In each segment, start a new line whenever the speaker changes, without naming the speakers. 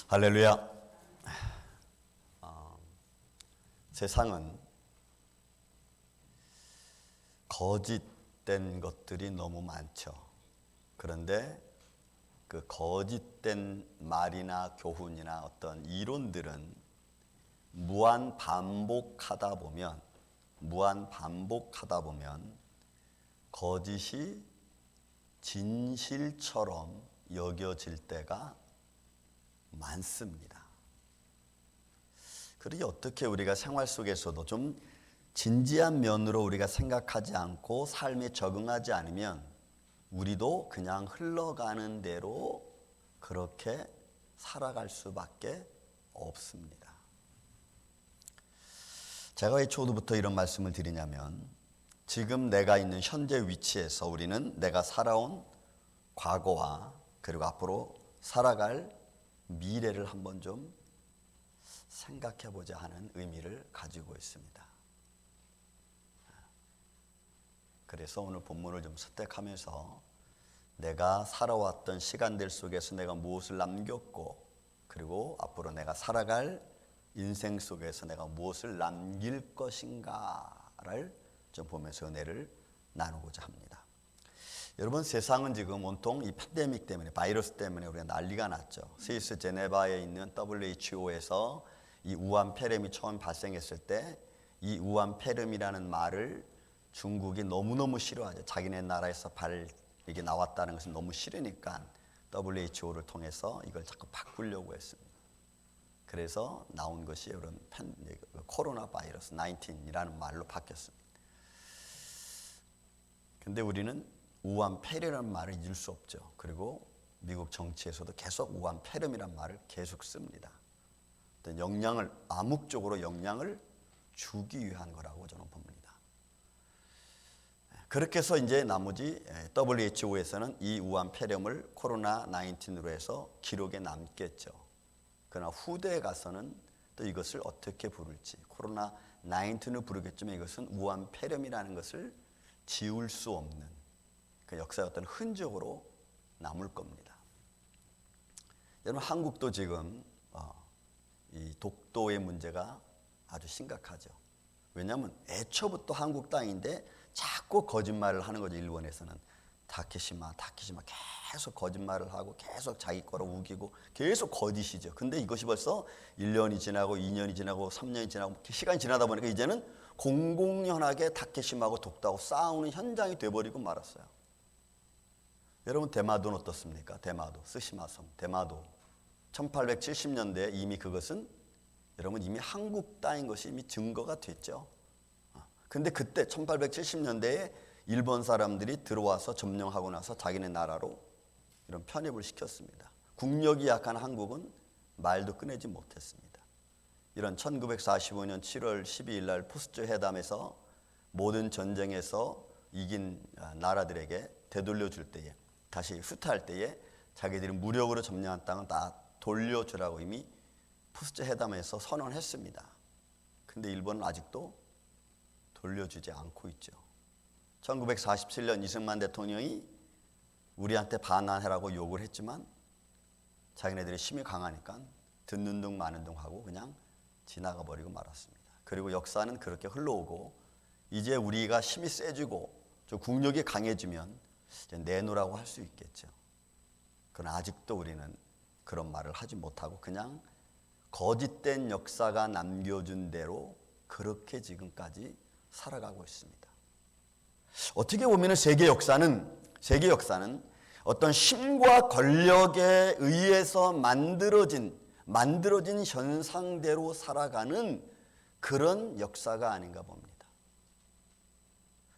할렐루야. 세상은 거짓된 것들이 너무 많죠. 그런데 그 거짓된 말이나 교훈이나 어떤 이론들은 무한 반복하다 보면 거짓이 진실처럼 여겨질 때가 많습니다. 그러니 어떻게 우리가 생활 속에서도 좀 진지한 면으로 우리가 생각하지 않고 삶에 적응하지 않으면 우리도 그냥 흘러가는 대로 그렇게 살아갈 수밖에 없습니다. 제가 왜 초두부터 이런 말씀을 드리냐면 지금 내가 있는 현재 위치에서 우리는 내가 살아온 과거와 그리고 앞으로 살아갈 미래를 한번 좀 생각해 보자 하는 의미를 가지고 있습니다. 그래서 오늘 본문을 좀 선택하면서 내가 살아왔던 시간들 속에서 내가 무엇을 남겼고 그리고 앞으로 내가 살아갈 인생 속에서 내가 무엇을 남길 것인가를 좀 보면서 은혜를 나누고자 합니다. 여러분, 세상은 지금 온통 이 팬데믹 때문에, 바이러스 때문에 우리가 난리가 났죠. 스위스 제네바에 있는 WHO에서 이 우한 폐렴이 처음 발생했을 때 이 우한 폐렴이라는 말을 중국이 너무너무 싫어하죠. 자기네 나라에서 이게 나왔다는 것은 너무 싫으니까 WHO를 통해서 이걸 자꾸 바꾸려고 했습니다. 그래서 나온 것이 이런 코로나 바이러스 19이라는 말로 바뀌었습니다. 근데 우리는 우한 폐렴이라는 말을 잊을 수 없죠. 그리고 미국 정치에서도 계속 우한 폐렴이라는 말을 계속 씁니다. 암묵적으로 영향을 주기 위한 거라고 저는 봅니다. 그렇게 해서 이제 나머지 WHO에서는 이 우한 폐렴을 코로나 19으로 해서 기록에 남겠죠. 그러나 후대에 가서는 또 이것을 어떻게 부를지, 코로나 19을 부르겠지만 이것은 우한 폐렴이라는 것을 지울 수 없는 그 역사의 어떤 흔적으로 남을 겁니다. 여러분, 한국도 지금 이 독도의 문제가 아주 심각하죠. 왜냐하면 애초부터 한국 땅인데 자꾸 거짓말을 하는 거죠. 일본에서는 다케시마 계속 거짓말을 하고 계속 자기 거로 우기고 계속 거짓이죠. 근데 이것이 벌써 1년이 지나고 2년이 지나고 3년이 지나고 시간이 지나다 보니까 이제는 공공연하게 다케시마하고 독도하고 싸우는 현장이 돼버리고 말았어요. 여러분, 대마도는 어떻습니까? 대마도, 스시마섬, 대마도 1870년대에 이미 그것은 여러분 이미 한국 땅인 것이 이미 증거가 됐죠. 근데 그때 1870년대에 일본 사람들이 들어와서 점령하고 나서 자기네 나라로 이런 편입을 시켰습니다. 국력이 약한 한국은 말도 꺼내지 못했습니다. 이런 1945년 7월 12일 날 포스트 회담에서 모든 전쟁에서 이긴 나라들에게 되돌려줄 때에 다시 후퇴할 때에 자기들이 무력으로 점령한 땅은 다 돌려주라고 이미 포스트 회담에서 선언했습니다. 근데 일본은 아직도 돌려주지 않고 있죠. 1947년 이승만 대통령이 우리한테 반환해라고 요구를 했지만 자기네들이 힘이 강하니까 듣는 둥 마는 둥 하고 그냥 지나가 버리고 말았습니다. 그리고 역사는 그렇게 흘러오고 이제 우리가 힘이 세지고 좀 국력이 강해지면 이제 내놓으라고 할 수 있겠죠. 그러나 아직도 우리는 그런 말을 하지 못하고 그냥 거짓된 역사가 남겨준 대로 그렇게 지금까지 살아가고 있습니다. 어떻게 보면 세계 역사는 어떤 힘과 권력에 의해서 만들어진 현상대로 살아가는 그런 역사가 아닌가 봅니다.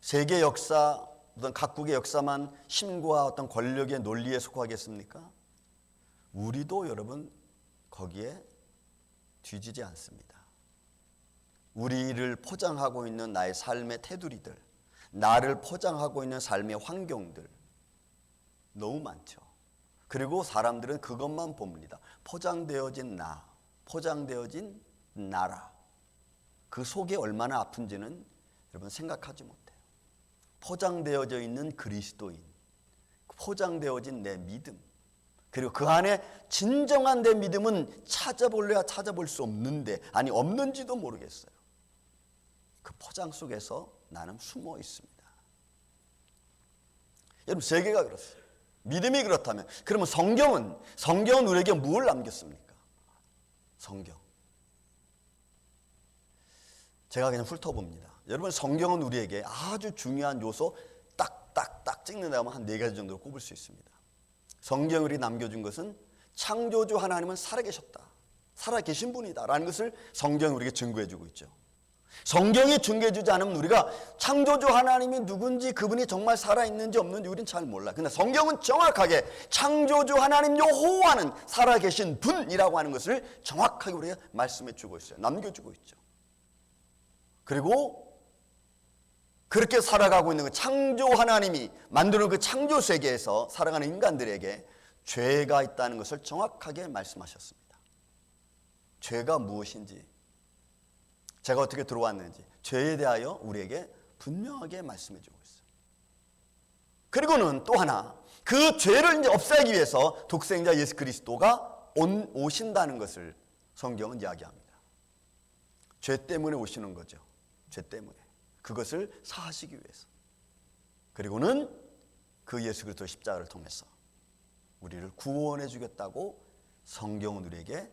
세계 역사, 어떤 각국의 역사만 힘과 어떤 권력의 논리에 속하겠습니까? 우리도 여러분 거기에 뒤지지 않습니다. 우리를 포장하고 있는 나의 삶의 테두리들, 나를 포장하고 있는 삶의 환경들 너무 많죠. 그리고 사람들은 그것만 봅니다. 포장되어진 나, 포장되어진 나라. 그 속에 얼마나 아픈지는 여러분 생각하지 못해요. 포장되어져 있는 그리스도인, 포장되어진 내 믿음, 그리고 그 안에 진정한 내 믿음은 찾아볼래야 찾아볼 수 없는데, 아니 없는지도 모르겠어요. 그 포장 속에서 나는 숨어 있습니다. 여러분, 세계가 그렇습니다. 믿음이 그렇다면, 그러면 성경은 우리에게 뭘 남겼습니까? 성경. 제가 그냥 훑어봅니다. 여러분, 성경은 우리에게 아주 중요한 요소 딱딱딱 찍는다면 한 4가지 정도로 꼽을 수 있습니다. 성경이 우리 남겨준 것은 창조주 하나님은 살아계셨다, 살아계신 분이다 라는 것을 성경이 우리에게 증거해주고 있죠. 성경이 증거해주지 않으면 우리가 창조주 하나님이 누군지, 그분이 정말 살아있는지 없는지 우리는 잘 몰라. 근데 성경은 정확하게 창조주 하나님 여호와는 살아계신 분이라고 하는 것을 정확하게 우리가 말씀해주고 있어요. 남겨주고 있죠. 그리고 그렇게 살아가고 있는 그 창조 하나님이 만드는 그 창조 세계에서 살아가는 인간들에게 죄가 있다는 것을 정확하게 말씀하셨습니다. 죄가 무엇인지, 제가 어떻게 들어왔는지, 죄에 대하여 우리에게 분명하게 말씀해 주고 있어요. 그리고는 또 하나, 그 죄를 이제 없애기 위해서 독생자 예수 그리스도가 오신다는 것을 성경은 이야기합니다. 죄 때문에 오시는 거죠. 죄 때문에. 그것을 사하시기 위해서. 그리고는 그 예수 그리스도 십자가를 통해서 우리를 구원해 주겠다고 성경은 우리에게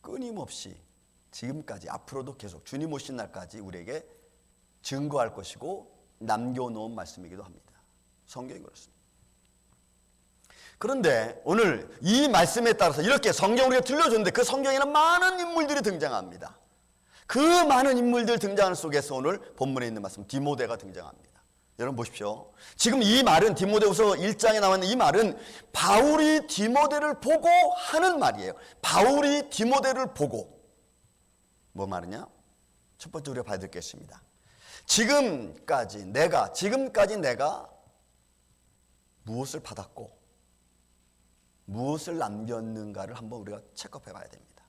끊임없이 지금까지, 앞으로도 계속 주님 오신 날까지 우리에게 증거할 것이고 남겨놓은 말씀이기도 합니다. 성경이 그렇습니다. 그런데 오늘 이 말씀에 따라서 이렇게 성경 우리가 들려줬는데, 그 성경에는 많은 인물들이 등장합니다. 그 많은 인물들 등장하는 속에서 오늘 본문에 있는 말씀, 디모데가 등장합니다. 여러분 보십시오. 지금 이 말은, 디모데후서 1장에 나와 있는 이 말은 바울이 디모데를 보고 하는 말이에요. 바울이 디모데를 보고 뭐 말이냐? 첫 번째 우리가 봐야 될 게 있습니다. 지금까지 내가 무엇을 받았고 무엇을 남겼는가를 한번 우리가 체크해 봐야 됩니다.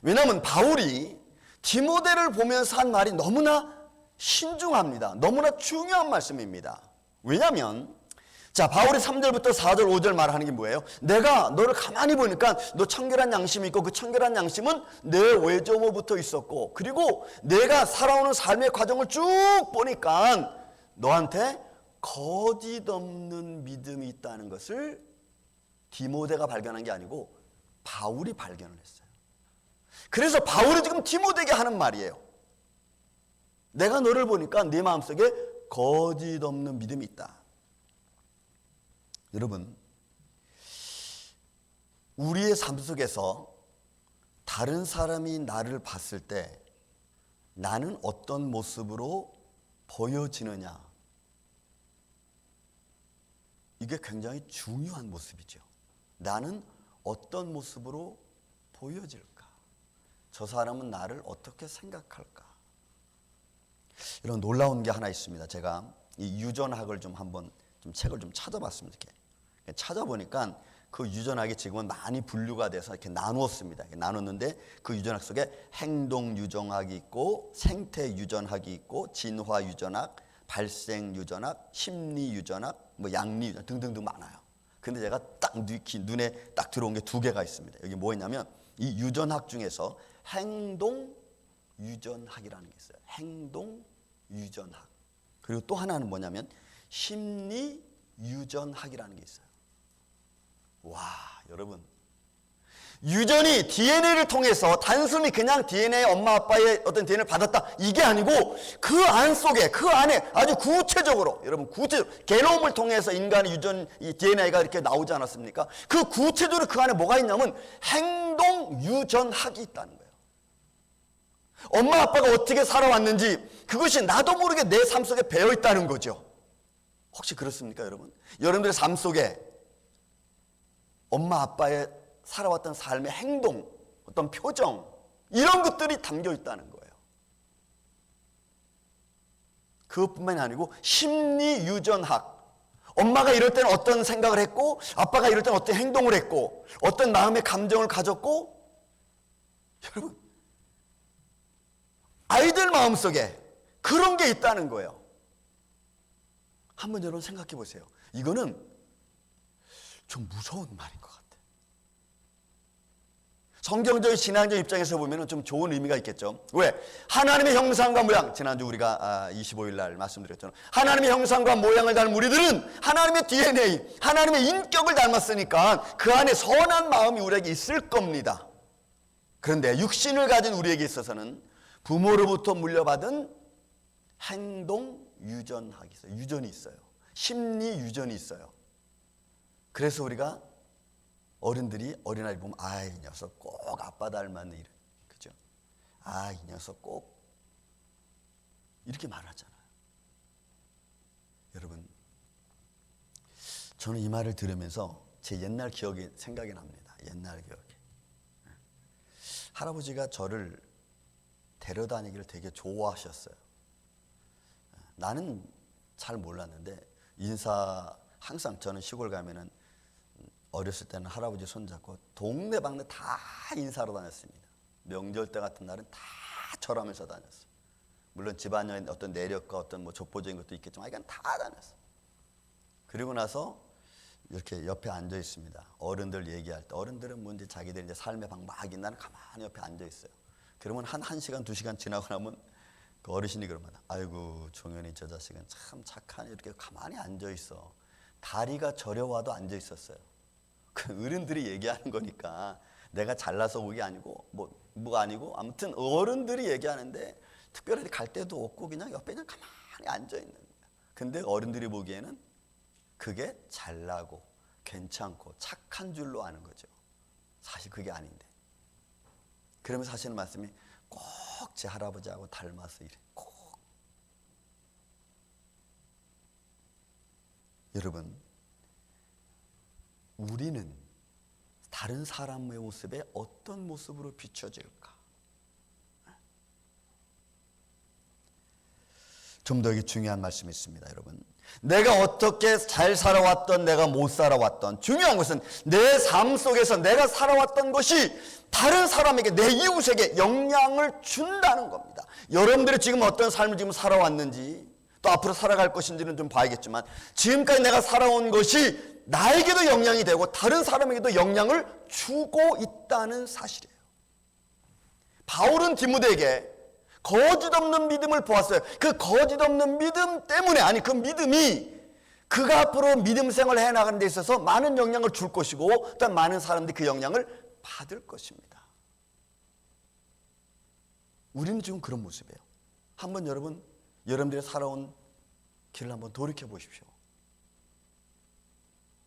왜냐하면 바울이 디모데를 보면서 한 말이 너무나 신중합니다. 너무나 중요한 말씀입니다. 왜냐하면 바울이 3절부터 4절 5절 말하는 게 뭐예요? 내가 너를 가만히 보니까 너 청결한 양심이 있고, 그 청결한 양심은 내 외조모부터 있었고, 그리고 내가 살아오는 삶의 과정을 쭉 보니까 너한테 거짓 없는 믿음이 있다는 것을 디모데가 발견한 게 아니고 바울이 발견을 했어요. 그래서 바울이 지금 디모데에게 하는 말이에요. 내가 너를 보니까 네 마음속에 거짓 없는 믿음이 있다. 여러분, 우리의 삶 속에서 다른 사람이 나를 봤을 때 나는 어떤 모습으로 보여지느냐, 이게 굉장히 중요한 모습이죠. 나는 어떤 모습으로 보여질까? 저 사람은 나를 어떻게 생각할까? 이런 놀라운 게 하나 있습니다. 제가 이 유전학을 한번 책을 찾아봤습니다. 이렇게 찾아보니까 그 유전학이 지금은 많이 분류가 돼서 이렇게 나누었습니다. 이렇게 나눴는데 그 유전학 속에 행동 유전학이 있고, 생태 유전학이 있고, 진화 유전학, 발생 유전학, 심리 유전학, 뭐 양리 유전학 등등등 많아요. 근데 제가 딱 눈에 딱 들어온 게 2개가 있습니다. 여기 뭐 있냐면 이 유전학 중에서 행동 유전학이라는 게 있어요. 행동 유전학. 그리고 또 하나는 뭐냐면 심리 유전학이라는 게 있어요. 와, 여러분, 유전이 DNA를 통해서 단순히 그냥 DNA, 엄마 아빠의 어떤 DNA를 받았다, 이게 아니고 그 안 속에, 그 안에 아주 구체적으로, 여러분 구체적으로 게놈을 통해서 인간의 유전, 이 DNA가 이렇게 나오지 않았습니까? 그 구체적으로 그 안에 뭐가 있냐면 행동 유전학이 있다는 거예요. 엄마 아빠가 어떻게 살아왔는지 그것이 나도 모르게 내 삶 속에 배어 있다는 거죠. 혹시 그렇습니까, 여러분? 여러분들의 삶 속에 엄마 아빠의 살아왔던 삶의 행동, 어떤 표정, 이런 것들이 담겨 있다는 거예요. 그것뿐만이 아니고 심리 유전학, 엄마가 이럴 때는 어떤 생각을 했고, 아빠가 이럴 때는 어떤 행동을 했고, 어떤 마음의 감정을 가졌고, 여러분, 아이들 마음속에 그런 게 있다는 거예요. 한번 여러분 생각해 보세요. 이거는 좀 무서운 말인 것 같아요. 성경적인 신앙적 입장에서 보면 좀 좋은 의미가 있겠죠. 왜? 하나님의 형상과 모양, 지난주 우리가 25일 날 말씀드렸잖아요. 하나님의 형상과 모양을 닮은 우리들은 하나님의 DNA, 하나님의 인격을 닮았으니까 그 안에 선한 마음이 우리에게 있을 겁니다. 그런데 육신을 가진 우리에게 있어서는 부모로부터 물려받은 행동 유전학이 있어요. 유전이 있어요. 심리 유전이 있어요. 그래서 우리가 어른들이 어린아이 보면 이 녀석 꼭 아빠 닮았네 이래. 그죠? 이 녀석 꼭 이렇게 말하잖아요. 여러분, 저는 이 말을 들으면서 제 옛날 기억이 생각이 납니다. 옛날 기억이. 할아버지가 저를 데려다니기를 되게 좋아하셨어요. 나는 잘 몰랐는데 항상 저는 시골 가면은 어렸을 때는 할아버지 손잡고 동네방네 다 인사로 다녔습니다. 명절 때 같은 날은 다 절하면서 다녔어요. 물론 집안에 어떤 내력과 어떤 족보적인 것도 있겠지만 이건 다 다녔어요. 그리고 나서 이렇게 옆에 앉아 있습니다. 어른들 얘기할 때 어른들은 뭔지 자기들 이제 삶의 방막이 나는 가만히 옆에 앉아 있어요. 그러면 한 시간, 2시간 지나고 나면 그 어르신이 그럽니다. 아이고 종현이 저 자식은 참 착하네. 이렇게 가만히 앉아 있어. 다리가 저려와도 앉아 있었어요. 그 어른들이 얘기하는 거니까 내가 잘나서 오게 아니고 뭐가 아니고 아무튼 어른들이 얘기하는데 특별히 갈 데도 없고 그냥 옆에 그냥 가만히 앉아 있는 거야. 근데 어른들이 보기에는 그게 잘나고 괜찮고 착한 줄로 아는 거죠. 사실 그게 아닌데. 그러면서 하시는 말씀이 꼭 제 할아버지하고 닮아서 이래. 꼭. 여러분, 우리는 다른 사람의 모습에 어떤 모습으로 비춰질까? 좀 더 중요한 말씀이 있습니다, 여러분. 내가 어떻게 잘 살아왔던, 내가 못 살아왔던, 중요한 것은 내 삶 속에서 내가 살아왔던 것이 다른 사람에게, 내 이웃에게 영향을 준다는 겁니다. 여러분들이 지금 어떤 삶을 지금 살아왔는지, 또 앞으로 살아갈 것인지는 좀 봐야겠지만, 지금까지 내가 살아온 것이 나에게도 영향이 되고 다른 사람에게도 영향을 주고 있다는 사실이에요. 바울은 디모데에게 거짓 없는 믿음을 보았어요. 그 거짓 없는 믿음 때문에, 그 믿음이 그가 앞으로 믿음 생활을 해나가는 데 있어서 많은 영향을 줄 것이고 또 많은 사람들이 그 영향을 받을 것입니다. 우리는 지금 그런 모습이에요. 한번 여러분들이 살아온 길을 한번 돌이켜 보십시오.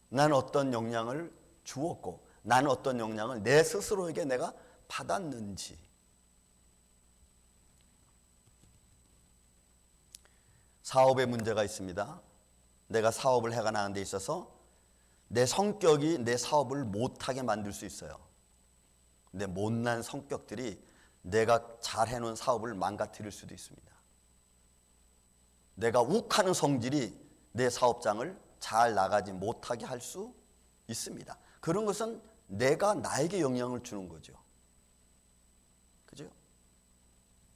나는 어떤 영향을 주었고 나는 어떤 영향을 내 스스로에게 내가 받았는지. 사업에 문제가 있습니다. 내가 사업을 해가는 데 있어서 내 성격이 내 사업을 못하게 만들 수 있어요. 내 못난 성격들이 내가 잘 해놓은 사업을 망가뜨릴 수도 있습니다. 내가 욱하는 성질이 내 사업장을 잘 나가지 못하게 할 수 있습니다. 그런 것은 내가 나에게 영향을 주는 거죠. 그죠?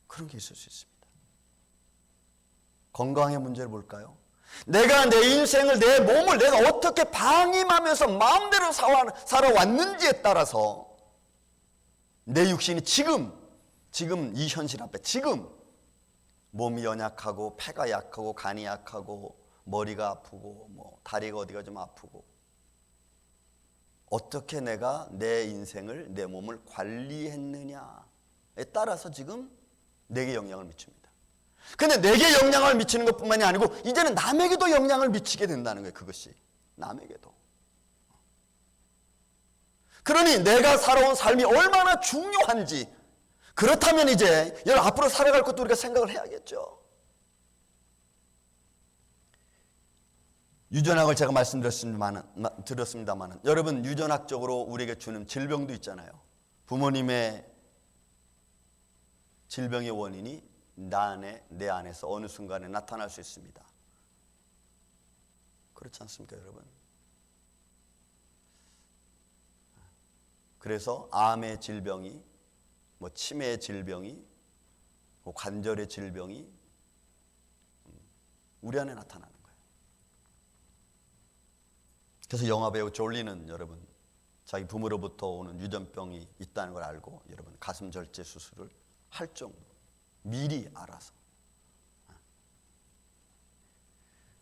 그런 게 있을 수 있습니다. 건강의 문제를 볼까요? 내가 내 인생을, 내 몸을 내가 어떻게 방임하면서 마음대로 살아왔는지에 따라서 내 육신이 지금 이 현실 앞에 지금 몸이 연약하고 폐가 약하고 간이 약하고 머리가 아프고 다리가 어디가 좀 아프고 어떻게 내가 내 인생을, 내 몸을 관리했느냐에 따라서 지금 내게 영향을 미칩니다. 근데 내게 영향을 미치는 것뿐만이 아니고 이제는 남에게도 영향을 미치게 된다는 거예요. 그것이 남에게도. 그러니 내가 살아온 삶이 얼마나 중요한지, 그렇다면 이제 여러분 앞으로 살아갈 것도 우리가 생각을 해야겠죠. 유전학을 제가 말씀드렸습니다만 여러분 유전학적으로 우리에게 주는 질병도 있잖아요. 부모님의 질병의 원인이 내 안에서 어느 순간에 나타날 수 있습니다. 그렇지 않습니까, 여러분? 그래서 암의 질병이, 치매의 질병이, 관절의 질병이 우리 안에 나타나는 거예요. 그래서 영화배우 졸리는 여러분 자기 부모로부터 오는 유전병이 있다는 걸 알고 여러분 가슴 절제 수술을 할 정도 미리 알아서.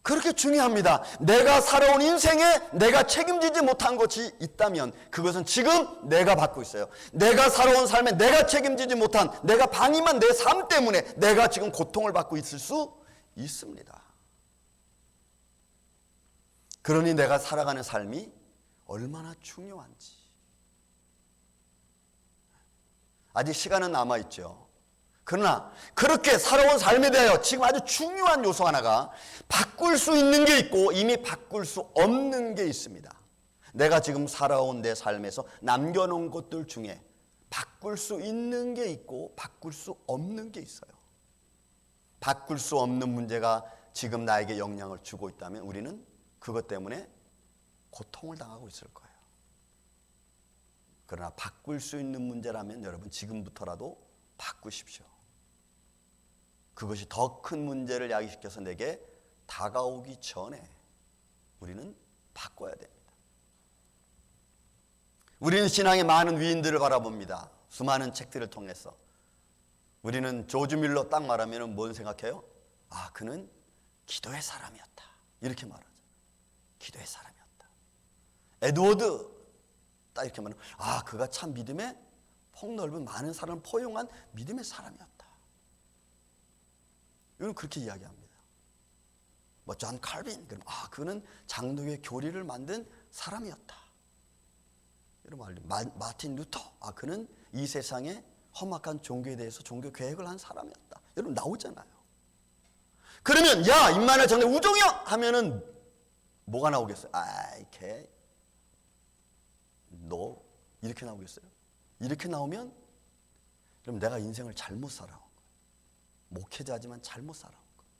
그렇게 중요합니다. 내가 살아온 인생에 내가 책임지지 못한 것이 있다면 그것은 지금 내가 받고 있어요. 내가 살아온 삶에 내가 책임지지 못한, 내가 방임한 내 삶 때문에 내가 지금 고통을 받고 있을 수 있습니다. 그러니 내가 살아가는 삶이 얼마나 중요한지. 아직 시간은 남아있죠. 그러나 그렇게 살아온 삶에 대하여 지금 아주 중요한 요소 하나가 바꿀 수 있는 게 있고 이미 바꿀 수 없는 게 있습니다. 내가 지금 살아온 내 삶에서 남겨놓은 것들 중에 바꿀 수 있는 게 있고 바꿀 수 없는 게 있어요. 바꿀 수 없는 문제가 지금 나에게 영향을 주고 있다면 우리는 그것 때문에 고통을 당하고 있을 거예요. 그러나 바꿀 수 있는 문제라면 여러분 지금부터라도 바꾸십시오. 그것이 더 큰 문제를 야기시켜서 내게 다가오기 전에 우리는 바꿔야 됩니다. 우리는 신앙의 많은 위인들을 바라봅니다. 수많은 책들을 통해서. 우리는 조지 밀러 딱 말하면 뭔 생각해요? 아, 그는 기도의 사람이었다. 이렇게 말하죠. 기도의 사람이었다. 에드워드 딱 이렇게 말하면 아, 그가 참 믿음의 폭넓은 많은 사람을 포용한 믿음의 사람이었다. 이건 그렇게 이야기합니다. 뭐 존 칼빈, 그럼 아, 그는 장로교의 교리를 만든 사람이었다. 이런 말. 마틴 루터, 아, 그는 이 세상의 험악한 종교에 대해서 종교 계획을 한 사람이었다. 여러분 나오잖아요. 그러면 야, 임마누엘 장로 우종영 하면은 뭐가 나오겠어요? 아이, 걔, 너 이렇게 나오겠어요? 이렇게 나오면 그럼 내가 인생을 잘못 살아온 거예요. 목회자지만 잘못 살아온 거예요.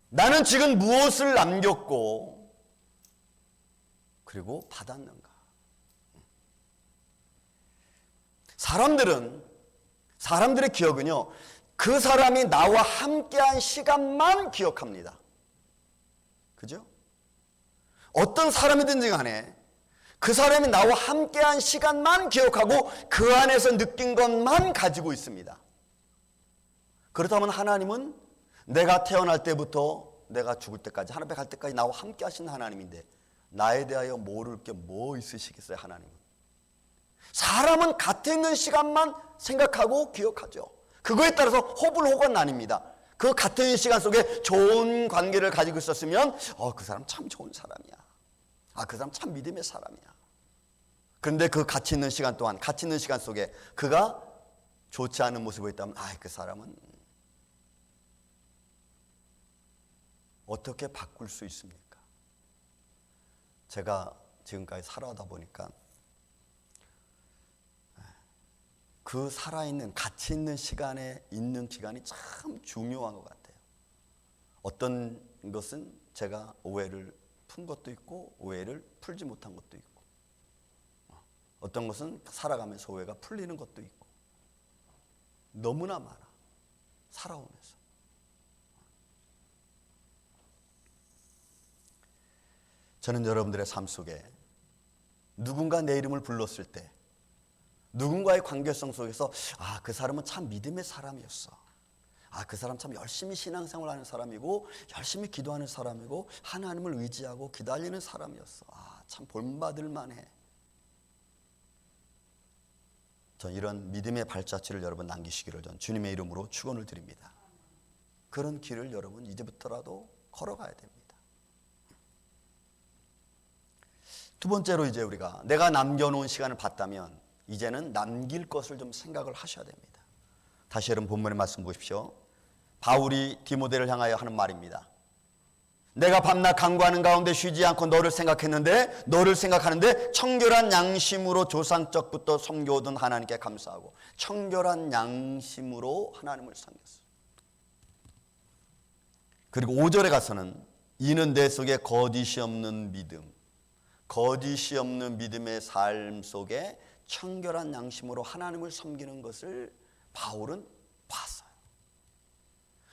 나는 지금 무엇을 남겼고 그리고 받았는가? 사람들의 기억은요, 그 사람이 나와 함께한 시간만 기억합니다. 그죠? 어떤 사람이든지 간에 그 사람이 나와 함께한 시간만 기억하고 그 안에서 느낀 것만 가지고 있습니다. 그렇다면 하나님은 내가 태어날 때부터 내가 죽을 때까지 하늘 앞에 갈 때까지 나와 함께 하신 하나님인데 나에 대하여 모를 게 뭐 있으시겠어요? 하나님은. 사람은 gat에 있는 시간만 생각하고 기억하죠. 그거에 따라서 호불호가 나뉩니다. 그 gat에 있는 시간 속에 좋은 관계를 가지고 있었으면 그 사람 참 좋은 사람이야. 아, 그 사람 참 믿음의 사람이야. 그런데 그 같이 있는 시간 동안, 같이 있는 시간 속에 그가 좋지 않은 모습을 보였다면 아, 그 사람은 어떻게 바꿀 수 있습니까? 제가 지금까지 살아오다 보니까 그 살아있는, 같이 있는 시간에 있는 기간이 참 중요한 것 같아요. 어떤 것은 제가 오해를 푼 것도 있고 오해를 풀지 못한 것도 있고, 어떤 것은 살아가면서 오해가 풀리는 것도 있고, 너무나 많아. 살아오면서. 저는 여러분들의 삶 속에 누군가 내 이름을 불렀을 때 누군가의 관계성 속에서 아, 그 사람은 참 믿음의 사람이었어. 아, 그 사람 참 열심히 신앙생활하는 사람이고 열심히 기도하는 사람이고 하나님을 의지하고 기다리는 사람이었어. 아, 참 본받을 만해. 전 이런 믿음의 발자취를 여러분 남기시기를 전 주님의 이름으로 축원을 드립니다. 그런 길을 여러분 이제부터라도 걸어가야 됩니다. 두 번째로 이제 우리가 내가 남겨놓은 시간을 봤다면 이제는 남길 것을 좀 생각을 하셔야 됩니다. 다시 여러분 본문의 말씀 보십시오. 바울이 디모데를 향하여 하는 말입니다. 내가 밤낮 간구하는 가운데 쉬지 않고 너를 생각하는데 청결한 양심으로 조상적부터 섬겨오던 하나님께 감사하고, 청결한 양심으로 하나님을 섬겼어요. 그리고 5절에 가서는 이는 내 속에 거짓이 없는 믿음, 거짓이 없는 믿음의 삶 속에 청결한 양심으로 하나님을 섬기는 것을 바울은 봤어요.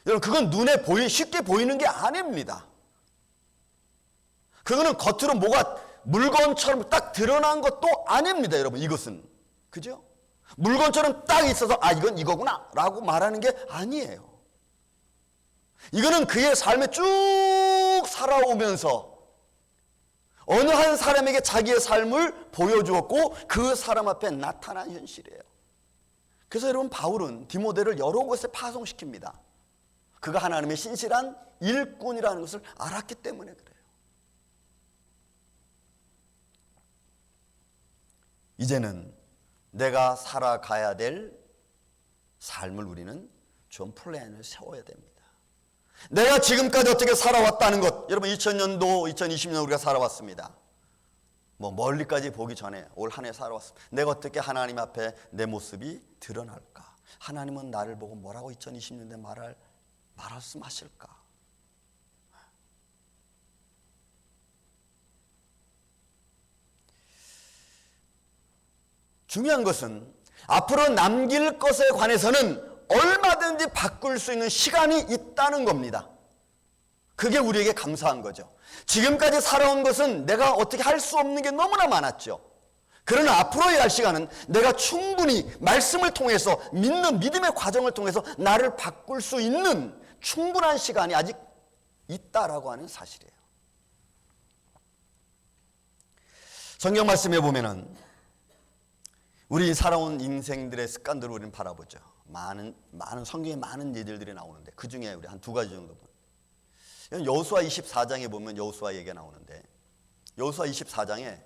여러분, 그건 눈에 쉽게 보이는 게 아닙니다. 그거는 겉으로 뭐가 물건처럼 딱 드러난 것도 아닙니다, 여러분. 이것은. 그죠? 물건처럼 딱 있어서 이건 이거구나 라고 말하는 게 아니에요. 이거는 그의 삶에 쭉 살아오면서 어느 한 사람에게 자기의 삶을 보여주었고 그 사람 앞에 나타난 현실이에요. 그래서 여러분, 바울은 디모데를 여러 곳에 파송시킵니다. 그가 하나님의 신실한 일꾼이라는 것을 알았기 때문에 그래요. 이제는 내가 살아가야 될 삶을 우리는 좀 플랜을 세워야 됩니다. 내가 지금까지 어떻게 살아왔다는 것, 여러분 2000년도 2020년 우리가 살아왔습니다. 멀리까지 보기 전에 올 한 해 살아왔습니다. 내가 어떻게 하나님 앞에 내 모습이 드러날까? 하나님은 나를 보고 뭐라고 2020년대 말씀하실까? 중요한 것은 앞으로 남길 것에 관해서는 얼마든지 바꿀 수 있는 시간이 있다는 겁니다. 그게 우리에게 감사한 거죠. 지금까지 살아온 것은 내가 어떻게 할 수 없는 게 너무나 많았죠. 그러나 앞으로의 할 시간은 내가 충분히 말씀을 통해서 믿는 믿음의 과정을 통해서 나를 바꿀 수 있는 충분한 시간이 아직 있다라고 하는 사실이에요. 성경 말씀에 보면은 우리 살아온 인생들의 습관들을 우리는 바라보죠. 많은 성경에 많은 예들이 나오는데 그 중에 우리 한 두 가지 정도 보면 여호수아 24장에 보면 여호수아 얘기가 나오는데 여호수아 24장에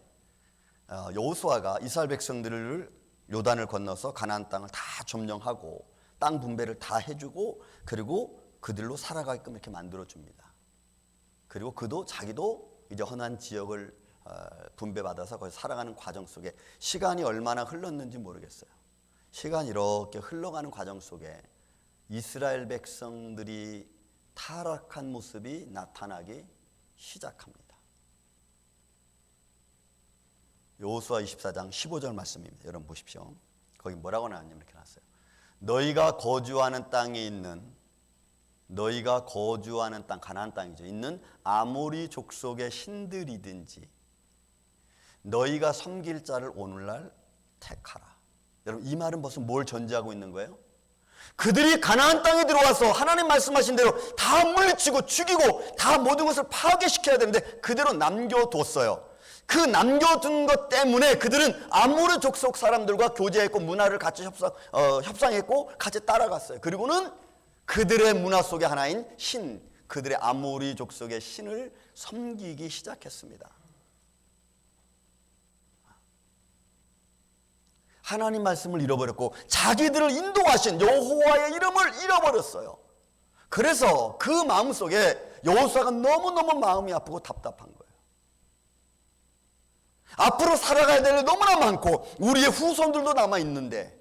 여호수아가 이스라엘 백성들을 요단을 건너서 가나안 땅을 다 점령하고 땅 분배를 다 해주고 그리고 그들로 살아가게끔 이렇게 만들어줍니다. 그리고 자기도 이제 허난 지역을 분배받아서 거기서 살아가는 과정 속에 시간이 얼마나 흘렀는지 모르겠어요. 시간이 이렇게 흘러가는 과정 속에 이스라엘 백성들이 타락한 모습이 나타나기 시작합니다. 여호수아 24장 15절 말씀입니다. 여러분 보십시오. 거기 뭐라고 나왔냐면 이렇게 나왔어요. 너희가 거주하는 땅에 있는 가나안 땅이죠. 있는 아모리 족속의 신들이든지 너희가 섬길 자를 오늘날 택하라. 여러분 이 말은 벌써 뭘 전제하고 있는 거예요? 그들이 가나안 땅에 들어와서 하나님 말씀하신 대로 다 물리치고 죽이고 다 모든 것을 파괴시켜야 되는데 그대로 남겨뒀어요. 그 남겨둔 것 때문에 그들은 아모르 족속 사람들과 교제했고 문화를 같이 협상했고 같이 따라갔어요. 그리고는 그들의 문화 속의 하나인 그들의 아모리 족속의 신을 섬기기 시작했습니다. 하나님 말씀을 잃어버렸고 자기들을 인도하신 여호와의 이름을 잃어버렸어요. 그래서 그 마음속에 여호수아가 너무너무 마음이 아프고 답답한 거예요. 앞으로 살아가야 될 일 너무나 많고 우리의 후손들도 남아있는데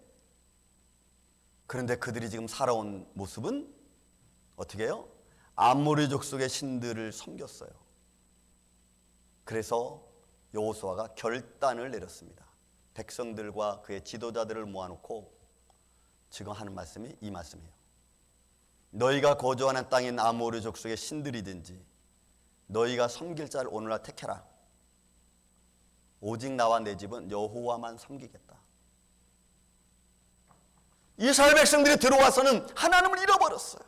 그런데 그들이 지금 살아온 모습은 어떻게 해요? 아모리 족속의 신들을 섬겼어요. 그래서 여호수아가 결단을 내렸습니다. 백성들과 그의 지도자들을 모아놓고 지금 하는 말씀이 이 말씀이에요. 너희가 거주하는 땅인 아모리 족속의 신들이든지 너희가 섬길 자를 오늘날 택해라. 오직 나와 내 집은 여호와만 섬기겠다. 이스라엘 백성들이 들어와서는 하나님을 잃어버렸어요.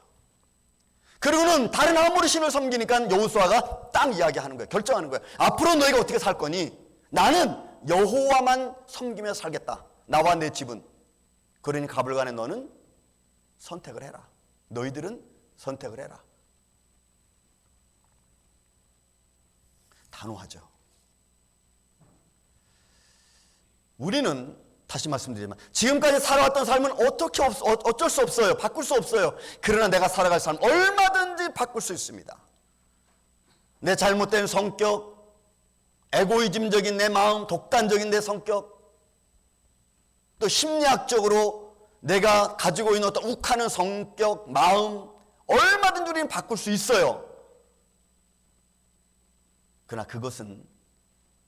그리고는 다른 아모리 신을 섬기니까 여호수아가 딱 이야기하는 거예요. 결정하는 거예요. 앞으로 너희가 어떻게 살 거니? 나는 여호와만 섬기며 살겠다. 나와 내 집은. 그러니 가불간에 너는 선택을 해라. 너희들은 선택을 해라. 단호하죠. 우리는 다시 말씀드리지만 지금까지 살아왔던 삶은 어쩔 수 없어요. 바꿀 수 없어요. 그러나 내가 살아갈 삶 얼마든지 바꿀 수 있습니다. 내 잘못된 성격, 에고이즘적인 내 마음, 독단적인 내 성격, 또 심리학적으로 내가 가지고 있는 어떤 욱하는 성격, 마음 얼마든지 우리는 바꿀 수 있어요. 그러나 그것은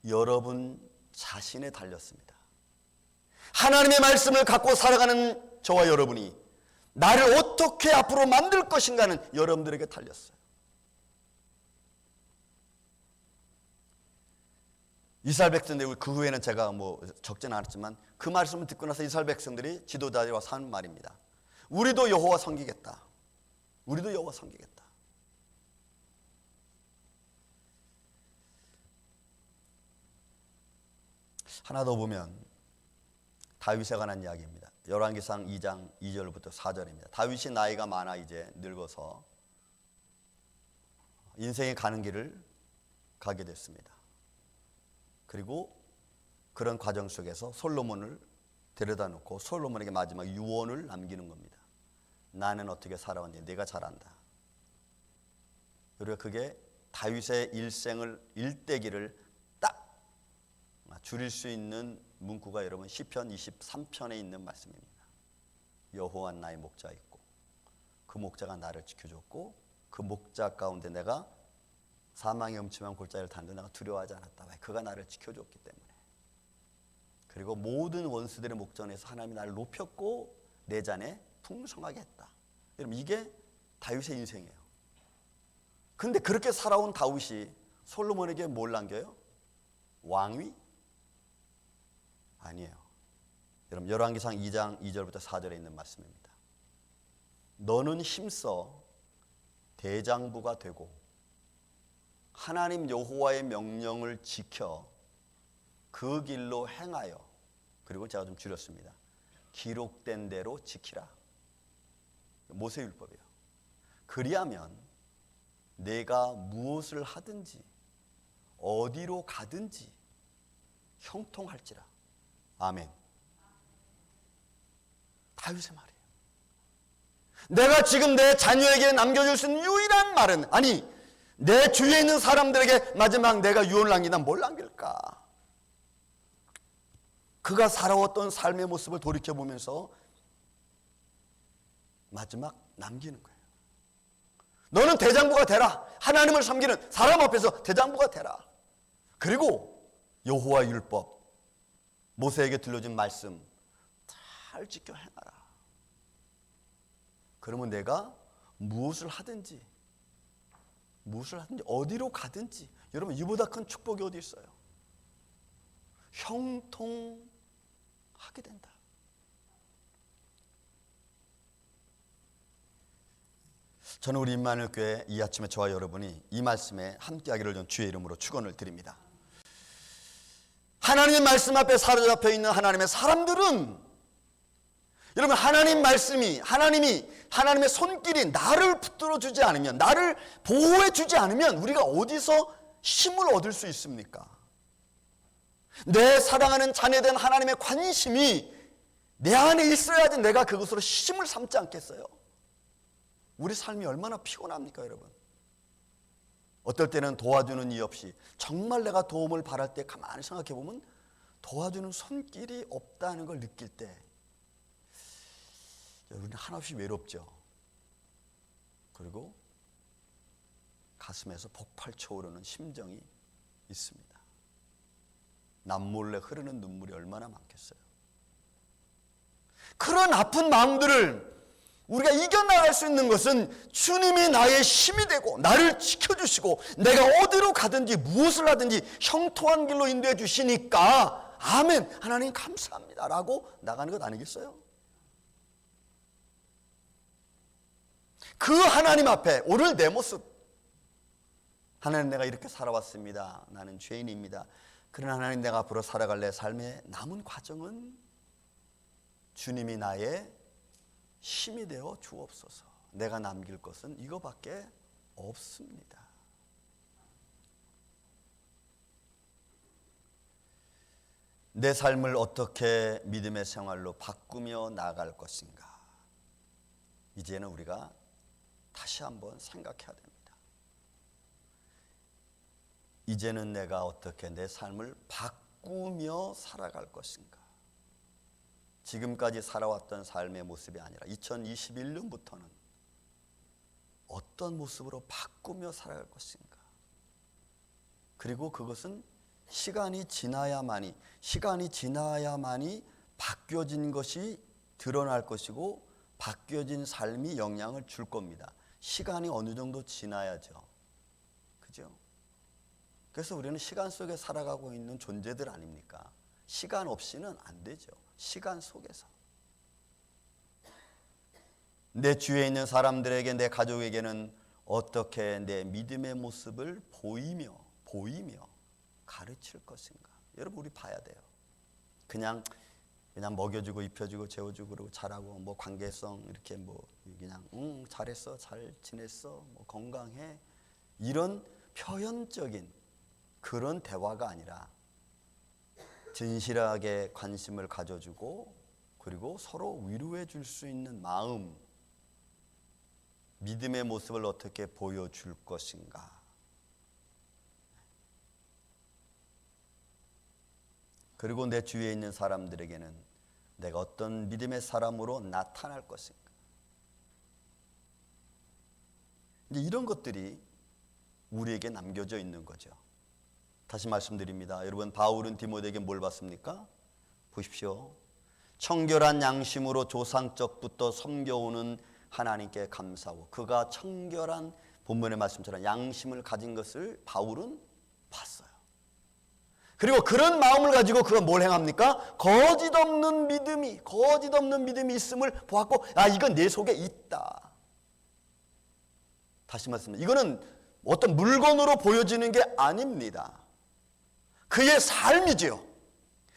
여러분 자신에 달렸습니다. 하나님의 말씀을 갖고 살아가는 저와 여러분이 나를 어떻게 앞으로 만들 것인가는 여러분들에게 달렸어요. 이스라엘 백성들, 그 후에는 제가 뭐 적지는 않았지만 그 말씀을 듣고 나서 이스라엘 백성들이 지도자들이 와서 하는 말입니다. 우리도 여호와 섬기겠다. 우리도 여호와 섬기겠다. 하나 더 보면 다윗에 관한 이야기입니다. 열왕기상 2장 2절부터 4절입니다. 다윗이 나이가 많아 이제 늙어서 인생의 가는 길을 가게 됐습니다. 그리고 그런 과정 속에서 솔로몬을 데려다 놓고 솔로몬에게 마지막 유언을 남기는 겁니다. 나는 어떻게 살아왔니? 네가 잘 안다. 그리고 그게 다윗의 일대기를 딱 줄일 수 있는 문구가 여러분 시편 23편에 있는 말씀입니다. 여호와는 나의 목자 있고 그 목자가 나를 지켜줬고 그 목자 가운데 내가 사망의 음침한 골짜기를 탔는데 내가 두려워하지 않았다. 그가 나를 지켜줬기 때문에. 그리고 모든 원수들의 목전에서 하나님이 나를 높였고 내 잔에 풍성하게 했다. 여러분 이게 다윗의 인생이에요. 근데 그렇게 살아온 다윗이 솔로몬에게 뭘 남겨요? 왕위? 아니에요. 여러분 열왕기상 2장 2절부터 4절에 있는 말씀입니다. 너는 힘써 대장부가 되고 하나님 여호와의 명령을 지켜 그 길로 행하여, 그리고 제가 좀 줄였습니다. 기록된 대로 지키라. 모세율법이에요. 그리하면 내가 무엇을 하든지 어디로 가든지 형통할지라. 아멘. 다윗의 말이에요. 내가 지금 내 자녀에게 남겨줄 수 있는 유일한 말은, 아니 내 주위에 있는 사람들에게 마지막 내가 유언을 남기면 뭘 남길까? 그가 살아왔던 삶의 모습을 돌이켜보면서 마지막 남기는 거예요. 너는 대장부가 되라. 하나님을 섬기는 사람 앞에서 대장부가 되라. 그리고 여호와 율법, 모세에게 들려준 말씀 잘 지켜 행하라. 그러면 내가 무엇을 하든지 어디로 가든지, 여러분 이보다 큰 축복이 어디 있어요? 형통하게 된다. 저는 우리 임마누엘교회 이 아침에 저와 여러분이 이 말씀에 함께하기를 전 주의 이름으로 축원을 드립니다. 하나님의 말씀 앞에 사로잡혀 있는 하나님의 사람들은, 여러분 하나님 말씀이, 하나님의 손길이 나를 붙들어 주지 않으면, 나를 보호해 주지 않으면 우리가 어디서 힘을 얻을 수 있습니까? 내 사랑하는 자녀된 하나님의 관심이 내 안에 있어야지 내가 그것으로 힘을 삼지 않겠어요? 우리 삶이 얼마나 피곤합니까, 여러분? 어떨 때는 도와주는 이 없이 정말 내가 도움을 바랄 때 가만히 생각해 보면 도와주는 손길이 없다는 걸 느낄 때 우리는 한없이 외롭죠. 그리고 가슴에서 폭발쳐 오르는 심정이 있습니다. 남몰래 흐르는 눈물이 얼마나 많겠어요. 그런 아픈 마음들을 우리가 이겨나갈 수 있는 것은 주님이 나의 힘이 되고 나를 지켜주시고 내가 어디로 가든지 무엇을 하든지 형통한 길로 인도해 주시니까 아멘, 하나님 감사합니다 라고 나가는 것 아니겠어요? 그 하나님 앞에 오늘 내 모습, 하나님 내가 이렇게 살아왔습니다. 나는 죄인입니다. 그러나 하나님 내가 앞으로 살아갈 내 삶의 남은 과정은 주님이 나의 힘이 되어 주옵소서. 내가 남길 것은 이거밖에 없습니다. 내 삶을 어떻게 믿음의 생활로 바꾸며 나아갈 것인가? 이제는 우리가 다시 한번 생각해야 됩니다. 이제는 내가 어떻게 내 삶을 바꾸며 살아갈 것인가? 지금까지 살아왔던 삶의 모습이 아니라 2021년부터는 어떤 모습으로 바꾸며 살아갈 것인가? 그리고 그것은 시간이 지나야만이 바뀌어진 것이 드러날 것이고 바뀌어진 삶이 영향을 줄 겁니다. 시간이 어느 정도 지나야죠. 그죠? 그래서 우리는 시간 속에 살아가고 있는 존재들 아닙니까? 시간 없이는 안 되죠. 시간 속에서. 내 주위에 있는 사람들에게, 내 가족에게는 어떻게 내 믿음의 모습을 보이며 가르칠 것인가? 여러분, 우리 봐야 돼요. 그냥 먹여주고 입혀주고 재워주고 그러고 잘하고 뭐 관계성 이렇게 뭐 그냥 잘했어, 잘 지냈어, 뭐 건강해, 이런 표현적인 그런 대화가 아니라 진실하게 관심을 가져주고 그리고 서로 위로해 줄 수 있는 마음, 믿음의 모습을 어떻게 보여줄 것인가. 그리고 내 주위에 있는 사람들에게는 내가 어떤 믿음의 사람으로 나타날 것인가. 이제 이런 것들이 우리에게 남겨져 있는 거죠. 다시 말씀드립니다. 여러분, 바울은 디모데에게 뭘 받습니까? 보십시오. 청결한 양심으로 조상적부터 섬겨오는 하나님께 감사하고, 그가 청결한 본문의 말씀처럼 양심을 가진 것을 바울은 봤어요. 그리고 그런 마음을 가지고 그가 뭘 행합니까? 거짓 없는 믿음이 있음을 보았고, 이건 내 속에 있다. 다시 말씀드립니다. 이거는 어떤 물건으로 보여지는 게 아닙니다. 그의 삶이지요.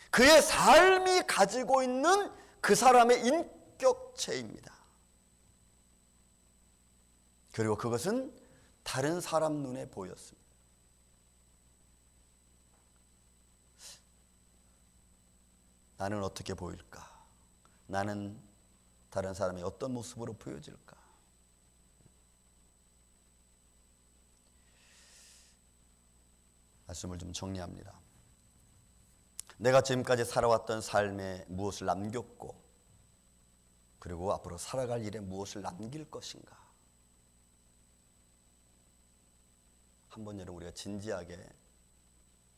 그의 삶이 가지고 있는 그 사람의 인격체입니다. 그리고 그것은 다른 사람 눈에 보였습니다. 나는 어떻게 보일까? 나는 다른 사람이 어떤 모습으로 보여질까? 말씀을 좀 정리합니다. 내가 지금까지 살아왔던 삶에 무엇을 남겼고, 그리고 앞으로 살아갈 일에 무엇을 남길 것인가? 한번 여러분, 우리가 진지하게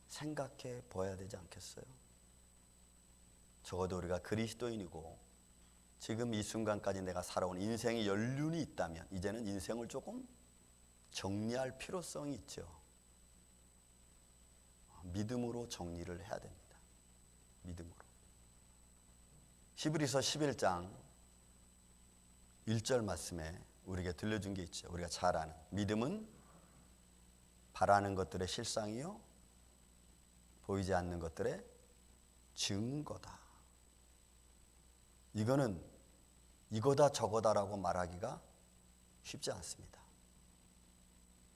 생각해 봐야 되지 않겠어요? 적어도 우리가 그리스도인이고 지금 이 순간까지 내가 살아온 인생의 연륜이 있다면 이제는 인생을 조금 정리할 필요성이 있죠. 믿음으로 정리를 해야 됩니다. 믿음으로. 히브리서 11장 1절 말씀에 우리에게 들려준 게 있죠. 우리가 잘 아는 믿음은 바라는 것들의 실상이요 보이지 않는 것들의 증거다. 이거는 이거다 저거다라고 말하기가 쉽지 않습니다.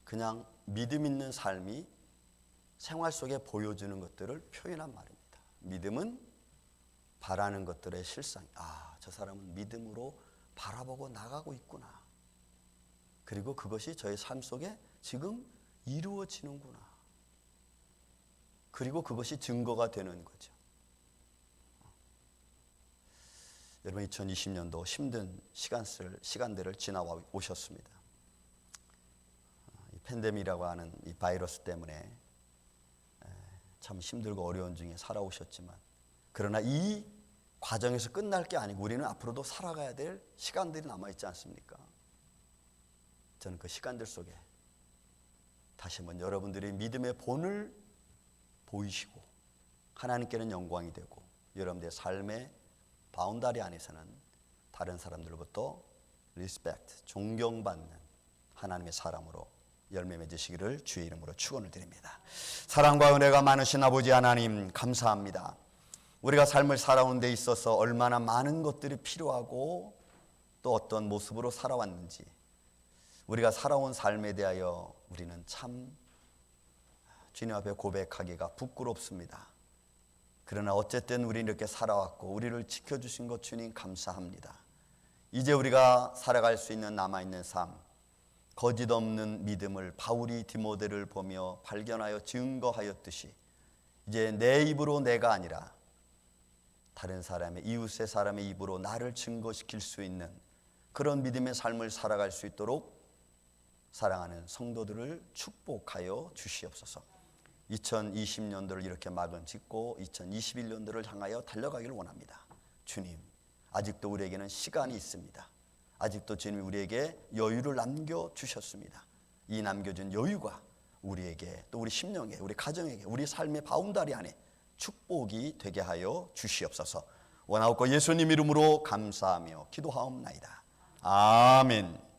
그냥 믿음 있는 삶이 생활 속에 보여주는 것들을 표현한 말입니다. 믿음은 바라는 것들의 실상. 저 사람은 믿음으로 바라보고 나가고 있구나. 그리고 그것이 저의 삶 속에 지금 이루어지는구나. 그리고 그것이 증거가 되는 거죠. 여러분, 2020년도 힘든 시간들을 지나와 오셨습니다. 이 팬데믹이라고 하는 이 바이러스 때문에 참 힘들고 어려운 중에 살아오셨지만, 그러나 이 과정에서 끝날 게 아니고 우리는 앞으로도 살아가야 될 시간들이 남아있지 않습니까? 저는 그 시간들 속에 다시 한번 여러분들이 믿음의 본을 보이시고 하나님께는 영광이 되고 여러분들의 삶의 바운다리 안에서는 다른 사람들로부터 리스펙트, 존경받는 하나님의 사람으로 열매 맺으시기를 주의 이름으로 축원을 드립니다. 사랑과 은혜가 많으신 아버지 하나님, 감사합니다. 우리가 삶을 살아오는 데 있어서 얼마나 많은 것들이 필요하고 또 어떤 모습으로 살아왔는지, 우리가 살아온 삶에 대하여 우리는 참 주님 앞에 고백하기가 부끄럽습니다. 그러나 어쨌든 우리는 이렇게 살아왔고 우리를 지켜주신 것 주님 감사합니다. 이제 우리가 살아갈 수 있는 남아있는 삶, 거짓 없는 믿음을 바울이 디모데를 보며 발견하여 증거하였듯이 이제 내 입으로 내가 아니라 다른 사람의, 이웃의 사람의 입으로 나를 증거시킬 수 있는 그런 믿음의 삶을 살아갈 수 있도록 사랑하는 성도들을 축복하여 주시옵소서. 2020년도를 이렇게 막은 짓고 2021년도를 향하여 달려가기를 원합니다. 주님, 아직도 우리에게는 시간이 있습니다. 아직도 주님이 우리에게 여유를 남겨주셨습니다. 이 남겨준 여유가 우리에게 또 우리 심령에 우리 가정에게 우리 삶의 바운다리 안에 축복이 되게 하여 주시옵소서. 원하옵고 예수님 이름으로 감사하며 기도하옵나이다. 아멘.